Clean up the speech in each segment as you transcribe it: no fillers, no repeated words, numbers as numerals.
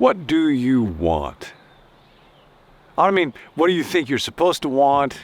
What do you want? I mean, what do you think you're supposed to want?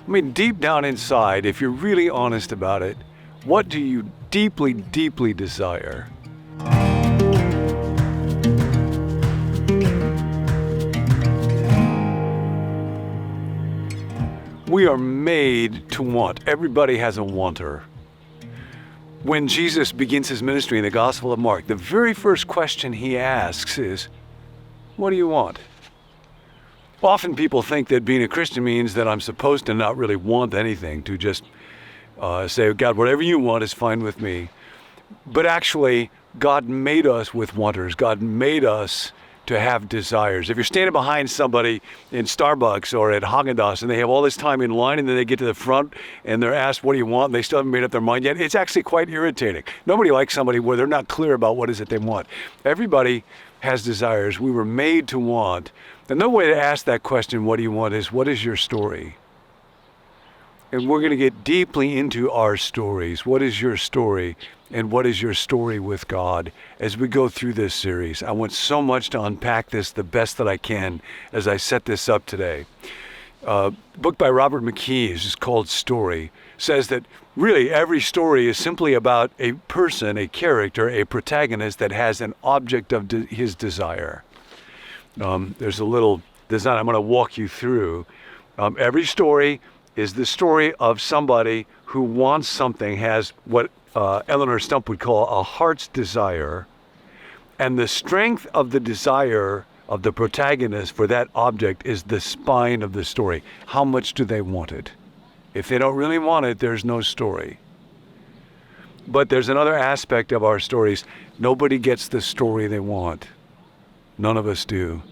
I mean, deep down inside, if you're really honest about it, what do you deeply, deeply desire? We are made to want. Everybody has a wanter. When Jesus begins his ministry in the Gospel of Mark, the very first question he asks is, what do you want? Often people think that being a Christian means that I'm supposed to not really want anything, to just say, God, whatever you want is fine with me. But actually, God made us with wanters. God made us to have desires. If you're standing behind somebody in Starbucks or at Haagen-Dazs and they have all this time in line and then they get to the front and they're asked, what do you want? And they still haven't made up their mind yet. It's actually quite irritating. Nobody likes somebody where they're not clear about what is it they want. Everybody has desires. We were made to want. And no way to ask that question, what do you want, is what is your story? And we're going to get deeply into our stories. What is your story? And what is your story with God as we go through this series? I want so much to unpack this the best that I can as I set this up today. Book by Robert McKee is called Story. Says that really every story is simply about a person, a character, a protagonist that has an object of his desire. There's a little design I'm going to walk you through. Every story is the story of somebody who wants something, has what Eleanor Stump would call a heart's desire, and the strength of the desire of the protagonist for that object is the spine of the story. How much do they want it? If they don't really want it, there's no story. But there's another aspect of our stories. Nobody gets the story they want. None of us do.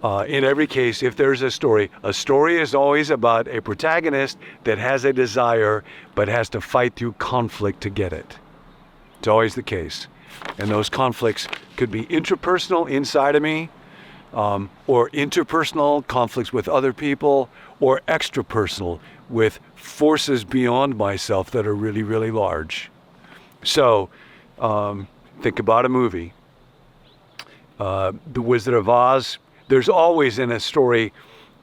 In every case, if there's a story is always about a protagonist that has a desire but has to fight through conflict to get it. It's always the case. And those conflicts could be intrapersonal inside of me, or interpersonal conflicts with other people, or extrapersonal with forces beyond myself that are really, really large. So, think about a movie. The Wizard of Oz. There's always in a story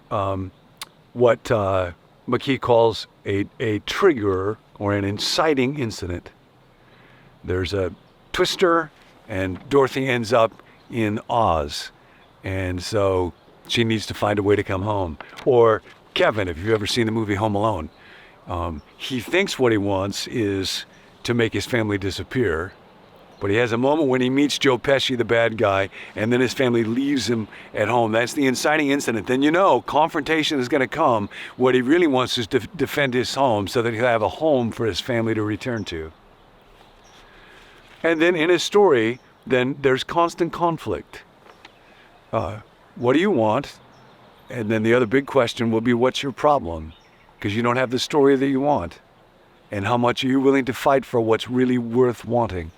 what McKee calls a trigger or an inciting incident. There's a twister and Dorothy ends up in Oz. And so she needs to find a way to come home. Or Kevin, if you've ever seen the movie Home Alone, he thinks what he wants is to make his family disappear. But he has a moment when he meets Joe Pesci, the bad guy, and then his family leaves him at home. That's the inciting incident. Then you know confrontation is going to come. What he really wants is to defend his home so that he'll have a home for his family to return to. And then in his story, then there's constant conflict. What do you want? And then the other big question will be, what's your problem? Because you don't have the story that you want. And how much are you willing to fight for what's really worth wanting?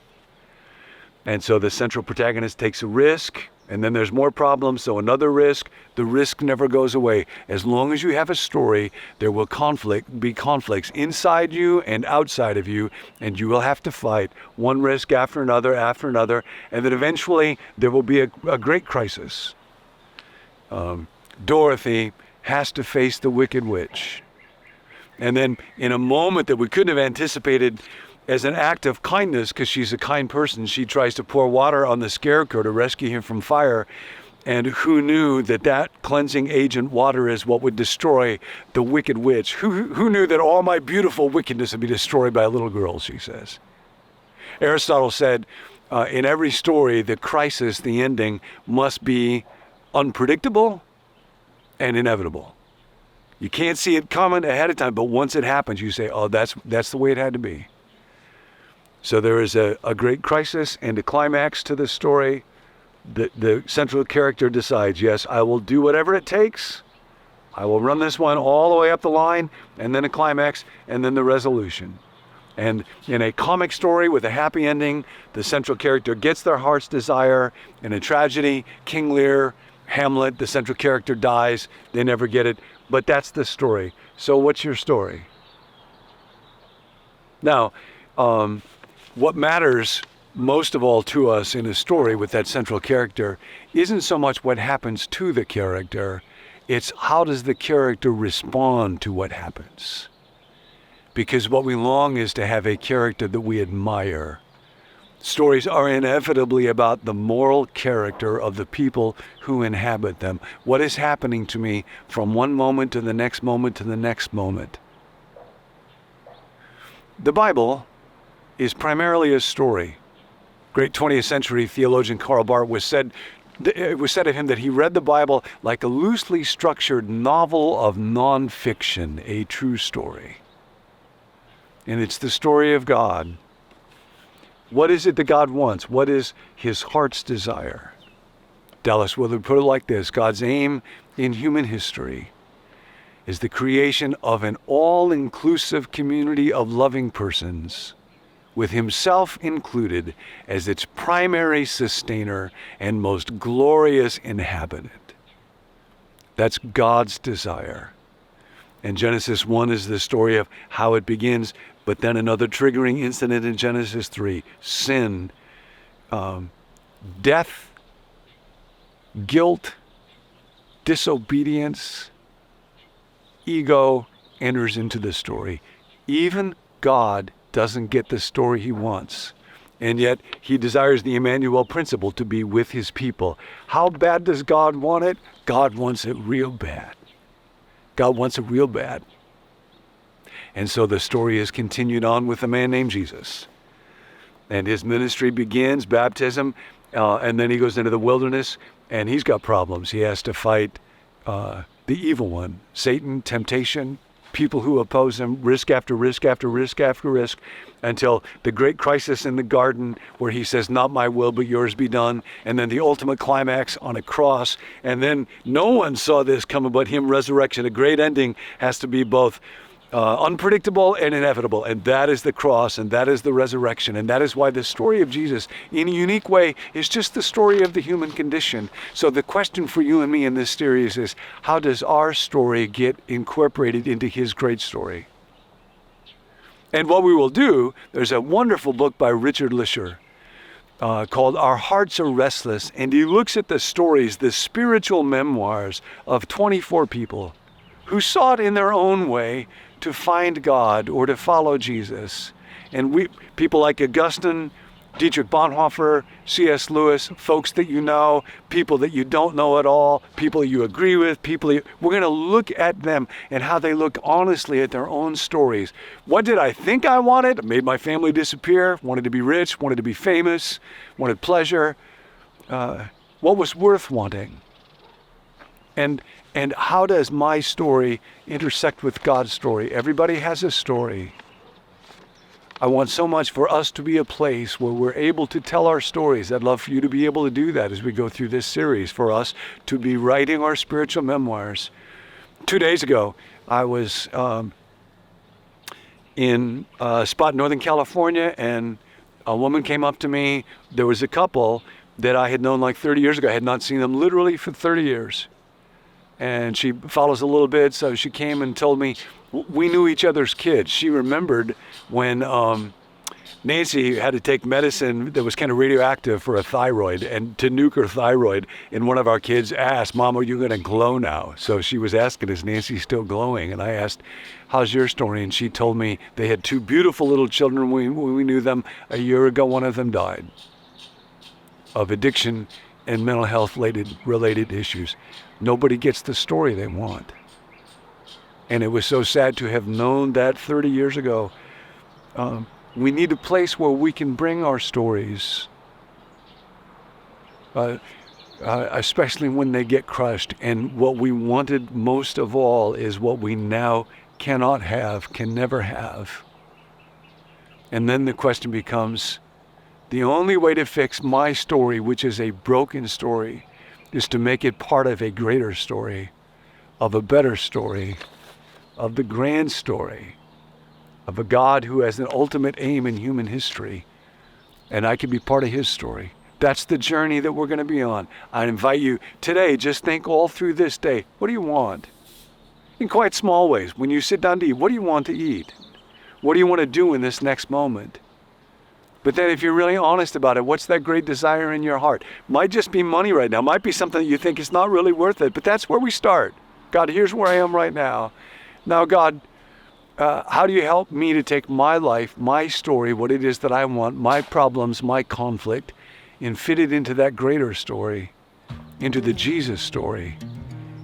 And so the central protagonist takes a risk, and then there's more problems, so another risk. The risk never goes away. As long as you have a story, there will be conflicts inside you and outside of you, and you will have to fight one risk after another, and then eventually there will be a great crisis. Dorothy has to face the Wicked Witch. And then in a moment that we couldn't have anticipated, as an act of kindness, because she's a kind person, she tries to pour water on the Scarecrow to rescue him from fire. And who knew that cleansing agent water is what would destroy the Wicked Witch? Who knew that all my beautiful wickedness would be destroyed by a little girl, she says. Aristotle said, in every story, the crisis, the ending, must be unpredictable and inevitable. You can't see it coming ahead of time, but once it happens, you say, oh, that's the way it had to be. So there is a great crisis and a climax to the story. The central character decides, yes, I will do whatever it takes. I will run this one all the way up the line, and then a climax, and then the resolution. And in a comic story with a happy ending, the central character gets their heart's desire. In a tragedy, King Lear, Hamlet, the central character dies. They never get it. But that's the story. So what's your story? Now, what matters most of all to us in a story with that central character isn't so much what happens to the character, it's how does the character respond to what happens. Because what we long is to have a character that we admire. Stories are inevitably about the moral character of the people who inhabit them. What is happening to me from one moment to the next moment to the next moment? The Bible is primarily a story. Great 20th century theologian Karl Barth it was said of him that he read the Bible like a loosely structured novel of nonfiction, a true story. And it's the story of God. What is it that God wants? What is his heart's desire? Dallas Willard put it like this: God's aim in human history is the creation of an all-inclusive community of loving persons, with himself included as its primary sustainer and most glorious inhabitant. That's God's desire. And Genesis 1 is the story of how it begins, but then another triggering incident in Genesis 3. Sin, death, guilt, disobedience, ego enters into the story. Even God doesn't get the story he wants. And yet he desires the Emmanuel principle to be with his people. How bad does God want it? God wants it real bad. God wants it real bad. And so the story is continued on with a man named Jesus. And his ministry begins, baptism, and then he goes into the wilderness, and he's got problems. He has to fight the evil one, Satan, temptation, people who oppose him, risk after risk after risk after risk, until the great crisis in the garden where he says, not my will, but yours be done. And then the ultimate climax on a cross. And then no one saw this coming but him, resurrection. A great ending has to be both unpredictable and inevitable. And that is the cross, and that is the resurrection. And that is why the story of Jesus, in a unique way, is just the story of the human condition. So the question for you and me in this series is, how does our story get incorporated into his great story? And what we will do, there's a wonderful book by Richard Lisher called Our Hearts Are Restless, and he looks at the stories, the spiritual memoirs of 24 people who sought in their own way to find God or to follow Jesus. And people like Augustine, Dietrich Bonhoeffer, C.S. Lewis, folks that you know, people that you don't know at all, people you agree with, we're going to look at them and how they look honestly at their own stories. What did I think I wanted? I made my family disappear, wanted to be rich, wanted to be famous, wanted pleasure. What was worth wanting? And how does my story intersect with God's story? Everybody has a story. I want so much for us to be a place where we're able to tell our stories. I'd love for you to be able to do that as we go through this series, for us to be writing our spiritual memoirs. 2 days ago, I was in a spot in Northern California, and a woman came up to me. There was a couple that I had known like 30 years ago. I had not seen them literally for 30 years. And she follows a little bit, so she came and told me we knew each other's kids. She remembered when Nancy had to take medicine that was kind of radioactive for a thyroid, and to nuke her thyroid, and one of our kids asked, Mom, are you going to glow now? So she was asking, is Nancy still glowing? And I asked, how's your story? And she told me they had 2 beautiful little children when we knew them. A year ago, one of them died of addiction and mental health related issues. Nobody gets the story they want. And it was so sad to have known that 30 years ago. We need a place where we can bring our stories, especially when they get crushed. And what we wanted most of all is what we now cannot have, can never have. And then the question becomes, the only way to fix my story, which is a broken story, is to make it part of a greater story, of a better story, of the grand story, of a God who has an ultimate aim in human history, and I can be part of his story. That's the journey that we're going to be on. I invite you today, just think all through this day, what do you want? In quite small ways, when you sit down to eat, what do you want to eat? What do you want to do in this next moment? But then if you're really honest about it, what's that great desire in your heart? Might just be money right now. Might be something that you think is not really worth it. But that's where we start. God, here's where I am right now. Now, God, how do you help me to take my life, my story, what it is that I want, my problems, my conflict, and fit it into that greater story, into the Jesus story,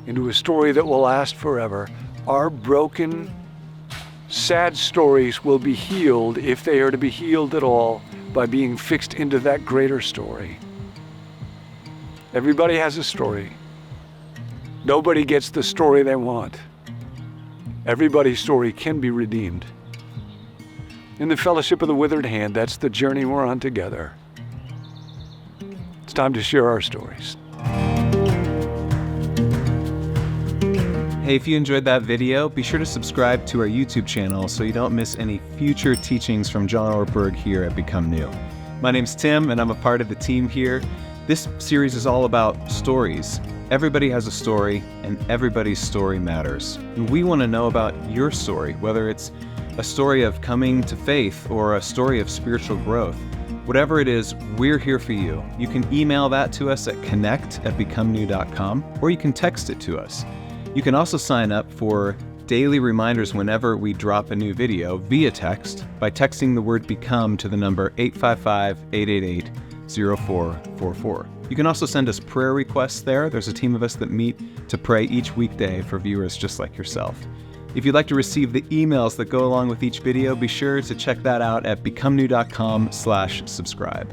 into a story that will last forever. Our broken, sad stories will be healed, if they are to be healed at all, by being fixed into that greater story. Everybody has a story. Nobody gets the story they want. Everybody's story can be redeemed. In the fellowship of the withered hand, that's the journey we're on together. It's time to share our stories. Hey, if you enjoyed that video, be sure to subscribe to our YouTube channel so you don't miss any future teachings from John Ortberg here at Become New. My name's Tim, and I'm a part of the team here. This series is all about stories. Everybody has a story, and everybody's story matters. And we want to know about your story, whether it's a story of coming to faith or a story of spiritual growth. Whatever it is, we're here for you. You can email that to us at connect@becomenew.com, or you can text it to us. You can also sign up for daily reminders whenever we drop a new video via text by texting the word BECOME to the number 855-888-0444. You can also send us prayer requests there. There's a team of us that meet to pray each weekday for viewers just like yourself. If you'd like to receive the emails that go along with each video, be sure to check that out at becomenew.com/subscribe.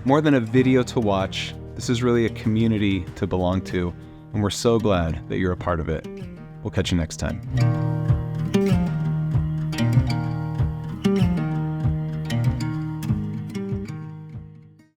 More than a video to watch, this is really a community to belong to, and we're so glad that you're a part of it. We'll catch you next time.